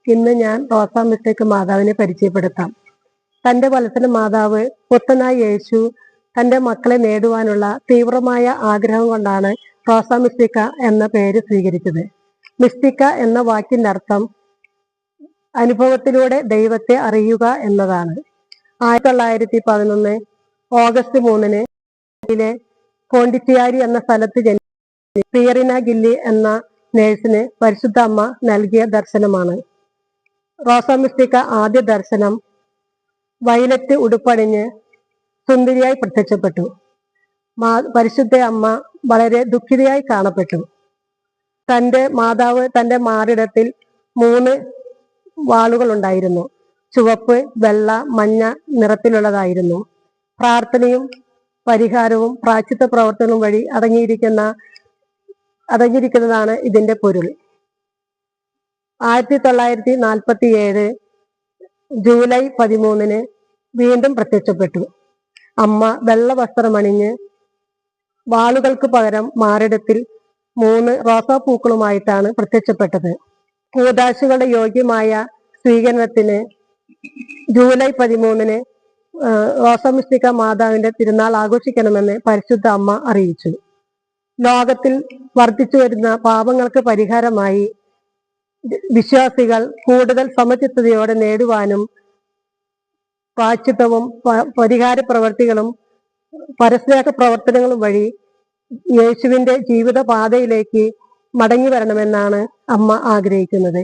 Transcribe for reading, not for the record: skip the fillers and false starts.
ഇന്ന് ഞാൻ റോസാ മിസ്റ്റേക്ക് മാതാവിനെ പരിചയപ്പെടുത്താം. തന്റെ വത്സല മാതാവ് പുത്തനായ യേശു തന്റെ മക്കളെ നേടുവാനുള്ള തീവ്രമായ ആഗ്രഹം കൊണ്ടാണ് റോസാ മിസ്റ്റിക്ക എന്ന പേര് സ്വീകരിച്ചത്. മിസ്റ്റിക്ക എന്ന വാക്കിന്റെ അർത്ഥം അനുഭവത്തിലൂടെ ദൈവത്തെ അറിയുക എന്നതാണ്. 1911 ഓഗസ്റ്റ് 3 പോണ്ടിച്ചിയാരി എന്ന സ്ഥലത്ത് ജനിച്ച ഫിയറിന ഗില്ലി എന്ന നേഴ്സിന് പരിശുദ്ധ അമ്മ നൽകിയ ദർശനമാണ്. റോസാ മിസ്റ്റിക്ക ആദ്യ ദർശനം വയലറ്റ് ഉടുപ്പണിഞ്ഞ് സുന്ദരിയായി പ്രത്യക്ഷപ്പെട്ടു. പരിശുദ്ധ അമ്മ വളരെ ദുഃഖിതയായി കാണപ്പെട്ടു. തന്റെ മാതാവ് തന്റെ മാറിടത്തിൽ 3 വാളുകൾ ഉണ്ടായിരുന്നു. ചുവപ്പ്, വെള്ള, മഞ്ഞ നിറത്തിലുള്ളതായിരുന്നു. പ്രാർത്ഥനയും പരിഹാരവും പ്രായശ്ചിത്ത പ്രവർത്തനവും വഴി അടങ്ങിയിരിക്കുന്നതാണ് ഇതിന്റെ പൊരുൾ. 1947 ജൂലൈ 13 വീണ്ടും പ്രത്യക്ഷപ്പെട്ടു. അമ്മ വെള്ള വസ്ത്രമണിഞ്ഞ് വാളുകൾക്ക് പകരം മാറിടത്തിൽ 3 റോസാപ്പൂക്കളുമായിട്ടാണ് പ്രത്യക്ഷപ്പെട്ടത്. കൂദാശകളുടെ യോഗ്യമായ സ്വീകരണത്തിന് ജൂലൈ 13 റോസാ മിസ്റ്റിക്ക മാതാവിന്റെ തിരുനാൾ ആഘോഷിക്കണമെന്ന് പരിശുദ്ധ അമ്മ അറിയിച്ചു. ലോകത്തിൽ വർദ്ധിച്ചു വരുന്ന പാപങ്ങൾക്ക് പരിഹാരമായി വിശ്വാസികൾ കൂടുതൽ സമചിത്തതയോടെ നേടുവാനും പ്രായശ്ചിത്തവും പരിഹാര പ്രവർത്തികളും പരസ്നേഹ പ്രവർത്തനങ്ങളും വഴി യേശുവിന്റെ ജീവിത പാതയിലേക്ക് മടങ്ങി വരണമെന്നാണ് അമ്മ ആഗ്രഹിക്കുന്നത്.